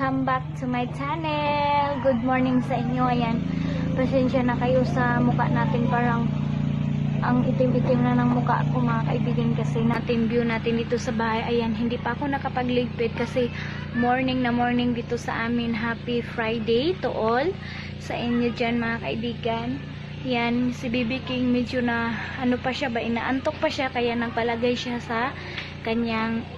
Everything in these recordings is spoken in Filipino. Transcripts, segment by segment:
Welcome back to my channel. Good morning sa inyo. Ayan, pasensya na kayo sa mukha natin. Parang ang itim-itim na ng mukha ko mga kaibigan, kasi natin view natin dito sa bahay. Ayan, hindi pa ako nakapagligpit kasi morning na morning dito sa amin. Happy Friday to all sa inyo dyan mga kaibigan. Yan, si Baby King medyo na ano pa siya ba, inaantok pa siya, kaya nagpalagay siya sa kanyang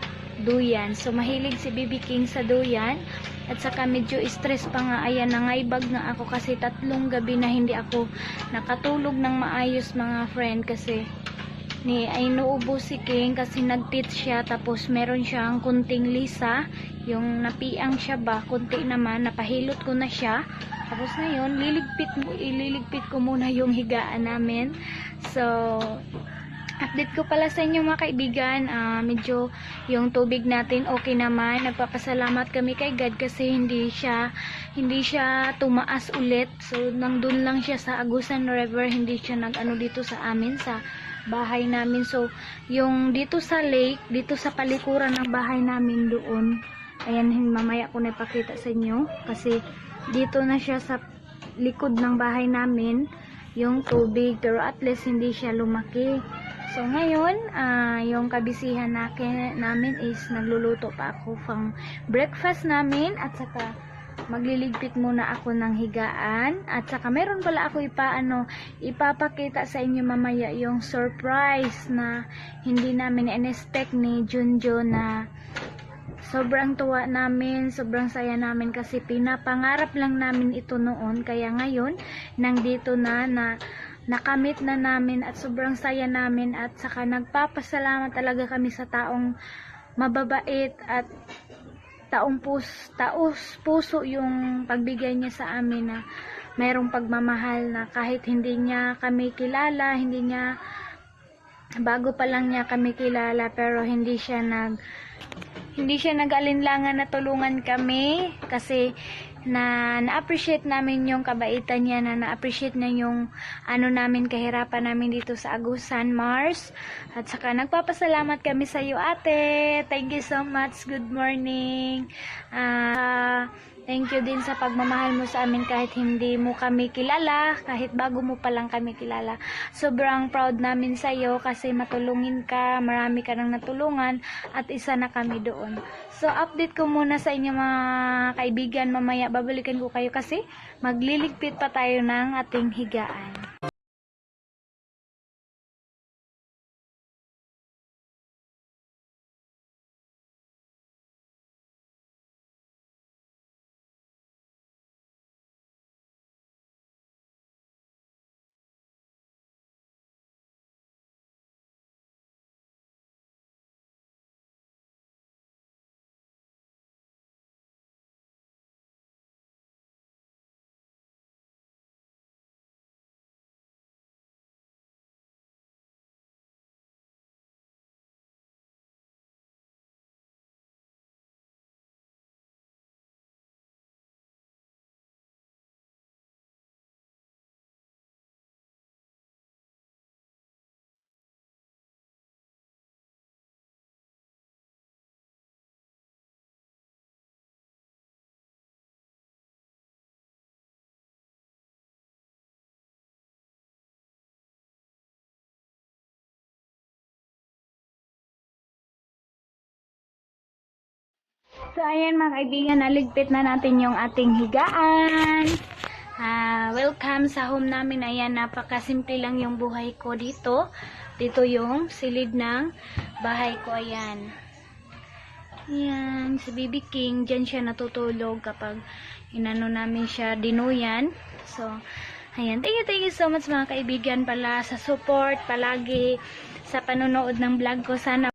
duyan. So mahilig si Baby King sa duyan, at saka medyo stress pa nga. Ayan, nangaybag na ako kasi 3 gabi na hindi ako nakatulog ng maayos mga friend, kasi ay nauubo si King kasi nagtit siya, tapos meron siyang kunting lisa, yung napiang siya ba, kunti naman, napahilot ko na siya. Tapos ngayon, ililigpit ko muna yung higaan namin. So update ko pala sa inyo mga kaibigan, medyo yung tubig natin okay naman. Nagpapasalamat kami kay God kasi hindi siya tumaas ulit. So nandun lang siya sa Agusan River, hindi siya nag-ano dito sa amin sa bahay namin. So yung dito sa lake, dito sa palikuran ng bahay namin doon, ayan, mamaya ko na ipakita sa inyo kasi dito na siya sa likod ng bahay namin yung tubig, pero at least hindi siya lumaki. So ngayon, yung kabisihan namin is nagluluto pa ako pang breakfast namin, at saka magliligpit muna ako ng higaan, at saka meron pala ako ipapakita sa inyo mamaya yung surprise na hindi namin in-expect ni Junjo, na sobrang tuwa namin, sobrang saya namin kasi pinapangarap lang namin ito noon. Kaya ngayon, nandito na nakamit na namin, at sobrang saya namin, at saka nagpapasalamat talaga kami sa taong mababait at taos puso yung pagbigay niya sa amin, na mayroong pagmamahal, na kahit hindi niya kami kilala, bago pa lang niya kami kilala, pero hindi siya nag-alinlangan na tulungan kami, kasi na-appreciate namin yung kabaitan niya, na-appreciate niya yung namin, kahirapan namin dito sa Agusan, Mars. At saka nagpapasalamat kami sa iyo, ate. Thank you so much. Good morning. Thank you din sa pagmamahal mo sa amin kahit hindi mo kami kilala, kahit bago mo pa lang kami kilala. Sobrang proud namin sa iyo kasi matulungin ka, marami ka nang natulungan, at isa na kami doon. So update ko muna sa inyo mga kaibigan, mamaya babalikan ko kayo kasi magliligpit pa tayo ng ating higaan. So ayan mga kaibigan, naligpit na natin yung ating higaan. Welcome sa home namin. Ayan, napakasimple lang yung buhay ko dito. Dito yung silid ng bahay ko. Ayan. Ayan, si Baby King, dyan siya natutulog kapag inano namin siya dinuyan. So, ayan, thank you so much mga kaibigan pala sa support palagi sa panonood ng vlog ko. Sana.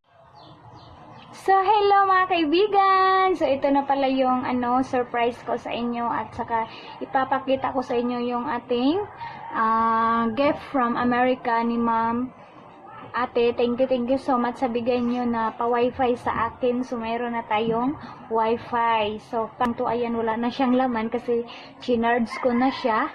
So, hello mga kaibigan! So, ito na pala yung surprise ko sa inyo, at saka ipapakita ko sa inyo yung ating gift from America ni Ma'am. Ate, thank you so much sa bigay nyo na pa-wifi sa akin. So, mayroon na tayong wifi. So, pang to, ayan, wala na siyang laman kasi chinards ko na siya.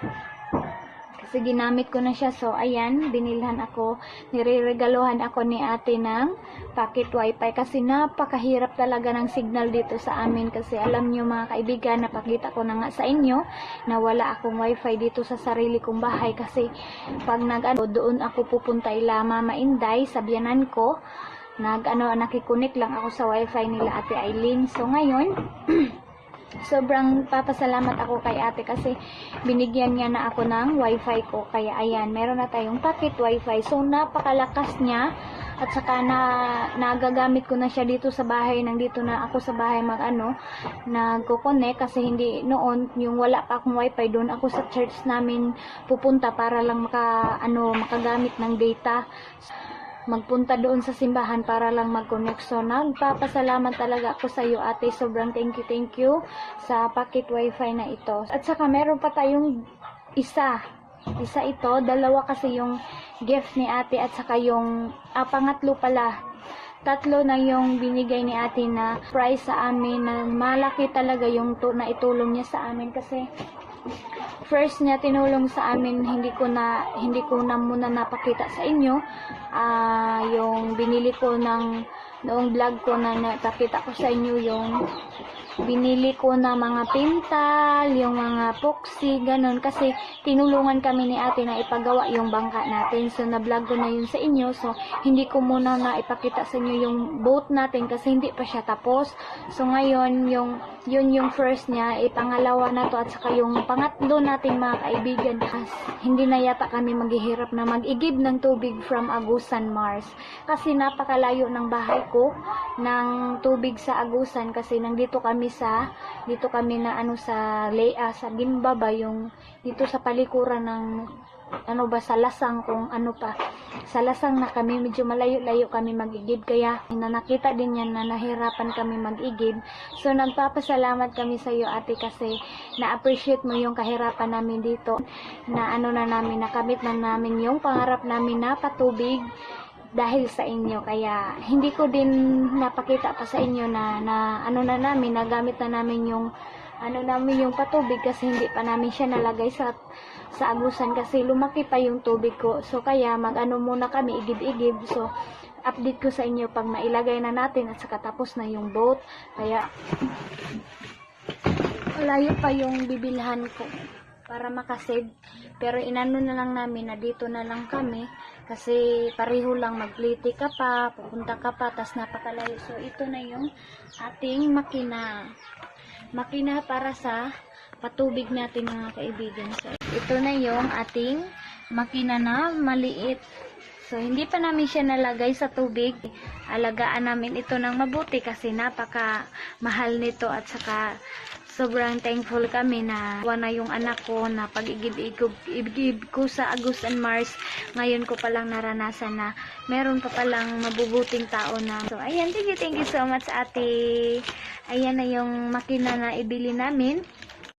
kasi ginamit ko na siya. So ayan, binilhan ako, nireregaluhan ako ni ate ng pocket wifi kasi napakahirap talaga ng signal dito sa amin. Kasi alam nyo mga kaibigan, napakita ko na nga sa inyo na wala akong wifi dito sa sarili kong bahay. Kasi pag doon ako pupunta ila Mama Inday sa biyanan ko, nakikunik lang ako sa wifi nila Ate Aileen. So ngayon sobrang papasalamat ako kay ate kasi binigyan niya na ako ng wifi ko. Kaya ayan, meron na tayong pocket wifi. So napakalakas niya at saka nagagamit ko na siya dito sa bahay. Nandito na ako sa bahay nagko-connect kasi hindi noon yung wala pa akong wifi, doon ako sa church namin pupunta para lang makagamit ng data. Magpunta doon sa simbahan para lang mag-connect. So nagpapasalamat talaga ako sa iyo ate, sobrang thank you sa pocket wifi na ito. At saka meron pa tayong isa ito, dalawa kasi yung gift ni ate at saka yung pangatlo pala, tatlo na yung binigay ni ate na prize sa amin na malaki talaga yung na itulong niya sa amin. Kasi first niya tinulong sa amin, hindi ko na muna napakita sa inyo yung binili ko noong vlog ko na napakita ko sa inyo yung binili ko na mga pintal, yung mga poxy, ganun. Kasi tinulungan kami ni ate na ipagawa yung bangka natin. So na-vlog ko na yun sa inyo. So hindi ko muna na ipakita sa inyo yung boat natin kasi hindi pa siya tapos. So ngayon yun yung first niya, pangalawa na to at saka yung pangatlo natin mga kaibigan. Hindi na yata kami maghihirap na mag-igib ng tubig from Agusan, Mars. Kasi napakalayo ng bahay ko ng tubig sa Agusan kasi dito kami sa Gimba ba, yung dito sa palikuran ng sa Lasang, sa Lasang na kami, medyo malayo-layo kami mag-igib, kaya nakita din yan na nahirapan kami mag-igib. So nagpapasalamat kami sa iyo ate kasi na-appreciate mo yung kahirapan namin dito, na nakamit na namin yung pangarap namin na patubig dahil sa inyo. Kaya hindi ko din napakita pa sa inyo na nagamit na namin yung yung patubig kasi hindi pa namin siya nalagay sa Agusan kasi lumaki pa yung tubig ko. So kaya muna kami igib-igib. So update ko sa inyo pag nailagay na natin at saka tapos na yung boat. Kaya layo pa yung bibilhan ko para makasave, pero na lang namin na dito na lang kami kasi pareho lang, magliti ka pa, pupunta ka pa, tas napakalayo. So ito na yung ating makina para sa patubig natin mga kaibigan. So ito na yung ating makina na maliit. So hindi pa namin siya nalagay sa tubig, alagaan namin ito ng mabuti kasi napaka mahal nito at saka sobrang thankful kami na wala yung anak ko na pag-igib ko sa Agusan, Mars. Ngayon ko palang naranasan na meron pa palang mabubuting tao na. So ayan, thank you so much ate. Ayan na yung makina na ibili namin.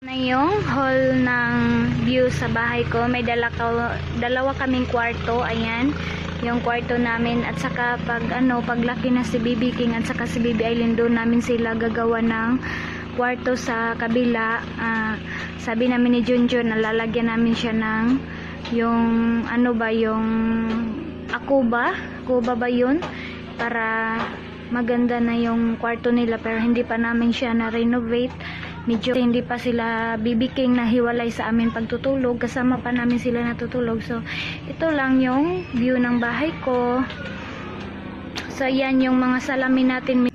Na yung hall ng view sa bahay ko. May dalawa kaming kwarto. Ayan yung kwarto namin at saka paglaki na si Bibi King at saka si Bibi Aileen, doon namin sila gagawa ng kwarto sa kabila. Sabi namin ni Junjun na lalagyan namin siya ng yung yung akuba ba yun, para maganda na yung kwarto nila, pero hindi pa namin siya na-renovate. Medyo hindi pa sila Bibi King na hiwalay sa amin pagtutulog, kasama pa namin sila natutulog. So ito lang yung view ng bahay ko. So yan yung mga salamin natin.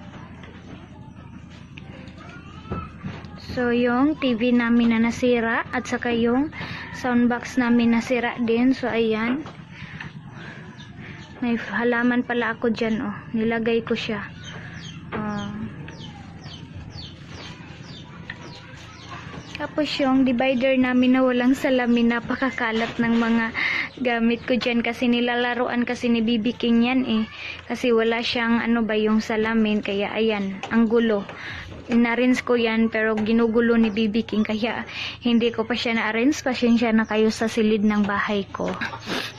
So yung TV namin na nasira at saka yung soundbox namin nasira din. So ayan, may halaman pala ako dyan, nilagay ko siya. Tapos yung divider namin na walang salamin, napakakalat ng mga gamit ko dyan kasi nilalaruan kasi ni Bibi King yan kasi wala siyang yung salamin, kaya ayan, ang gulo. Na-rinse ko yan pero ginugulo ni Bibi King kaya hindi ko pa siya na-rinse. Pasensya na kayo sa silid ng bahay ko.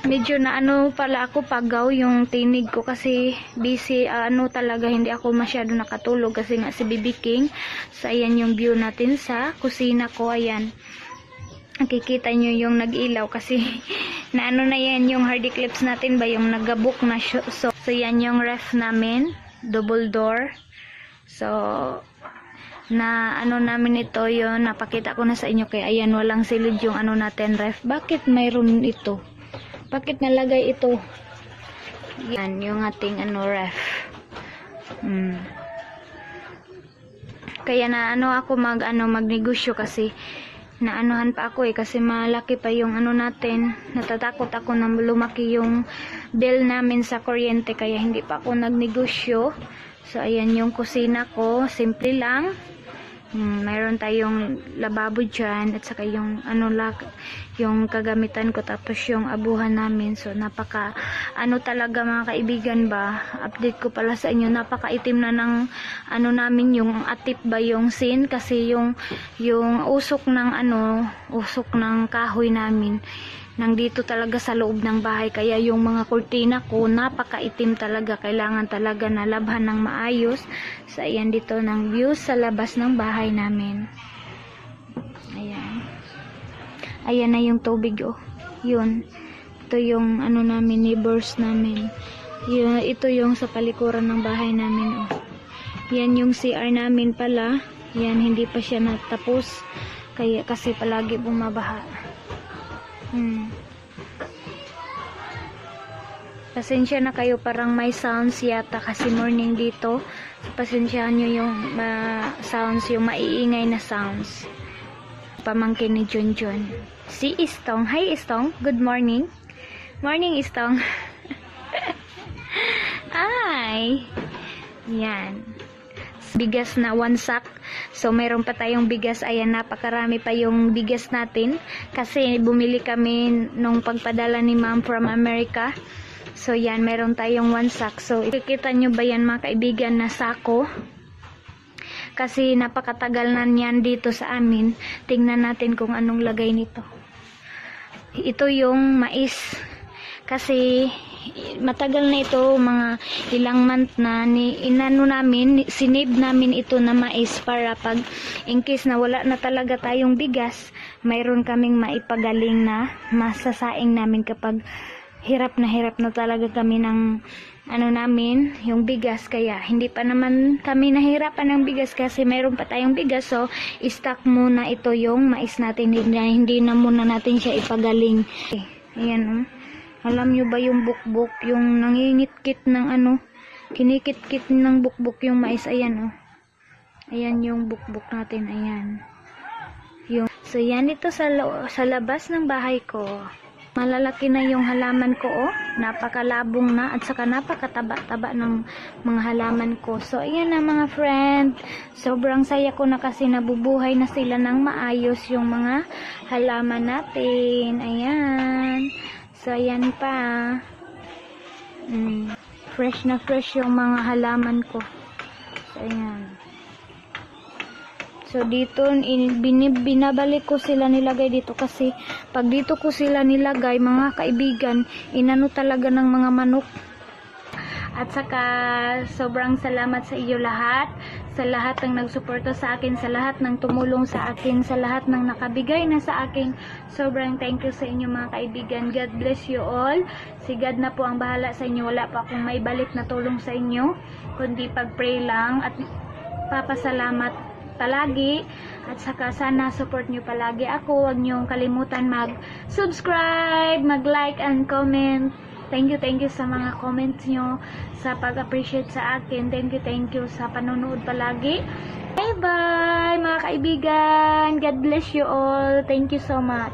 Medyo na pala ako pagaw yung tinig ko kasi busy, talaga hindi ako masyado nakatulog kasi nga si Bibi King. So ayan yung view natin sa kusina ko. Ayan, nakikita nyo yung nag-ilaw kasi na ano na yan yung hardy clips natin ba yung nagabok na so yan yung ref namin, double door. So na ano namin ito yon, napakita ko na sa inyo kaya ayan walang silid yung ano natin ref. Bakit mayroon ito? Bakit nalagay ito? Yan yung ating ano ref. Kaya na ano ako magnegosyo kasi naanuhan pa ako kasi malaki pa yung ano natin. Natatakot ako na lumaki yung bill namin sa kuryente kaya hindi pa ako nagnegosyo. So ayan yung kusina ko, simple lang. Mayroon tayong lababo dyan at saka yung yung kagamitan ko tapos yung abuhan namin. So napaka talaga mga kaibigan ba, update ko pala sa inyo, napakaitim na ng namin yung atip ba yung sin kasi yung usok ng kahoy namin nandito talaga sa loob ng bahay kaya yung mga kurtina ko napakaitim talaga, kailangan talaga na labhan ng maayos. So ayan dito ng view sa labas ng bahay namin. Ayan na yung tubig yun, ito yung namin, neighbors namin yun, ito yung sa palikuran ng bahay namin yan yung CR namin pala, yan hindi pa siya natapos kaya kasi palagi bumabaha. Pasensya na kayo, parang may sounds yata kasi morning dito. So, pasensyahan nyo yung sounds, yung maiingay na sounds. Pamangkin ni Junjun. Si Istong. Hi Istong, good morning. Morning Istong. Ay. Yan. Bigas na 1 sack. So mayroon pa tayong bigas. Ayan, napakarami pa yung bigas natin kasi bumili kami nung pagpadala ni ma'am from America. So yan, meron tayong 1 sack. So ikikita nyo ba yan mga kaibigan na sako? Kasi napakatagal na yan dito sa amin. Tingnan natin kung anong lagay nito. Ito yung mais. Kasi matagal na ito, mga ilang month na sinave namin ito na mais para pag in case na wala na talaga tayong bigas, mayroon kaming maipagaling na masasaing namin kapag hirap na talaga kami ng namin, yung bigas. Kaya hindi pa naman kami nahirapan ng bigas kasi mayroon pa tayong bigas. So stock muna ito yung mais natin, hindi na muna natin siya ipagaling. Ayan alam nyo ba yung bukbok, yung nangingitkit ng kinikit-kit ng bukbok yung mais, ayan ayan yung bukbok natin, ayan so yan dito sa labas ng bahay ko. Malalaki na yung halaman ko, napakalabong na at saka napakataba-taba ng mga halaman ko. So ayan na mga friend, sobrang saya ko na kasi nabubuhay na sila ng maayos yung mga halaman natin. Ayan. So ayan pa, fresh na fresh yung mga halaman ko. So ayan. So dito binabalik ko sila nilagay dito kasi pag dito ko sila nilagay mga kaibigan, inano talaga ng mga manok. At saka sobrang salamat sa iyo lahat, sa lahat ng nagsuporta sa akin, sa lahat ng tumulong sa akin, sa lahat ng nakabigay na sa akin. Sobrang thank you sa inyo mga kaibigan. God bless you all. Si God na po ang bahala sa inyo. Wala pa akong may balik na tulong sa inyo, kundi pag-pray lang at papasalamat palagi. At saka sana support nyo palagi ako. Huwag nyo kalimutan mag-subscribe, mag-like and comment. Thank you sa mga comments nyo, sa pag-appreciate sa akin. Thank you sa panonood palagi. Bye bye mga kaibigan. God bless you all. Thank you so much.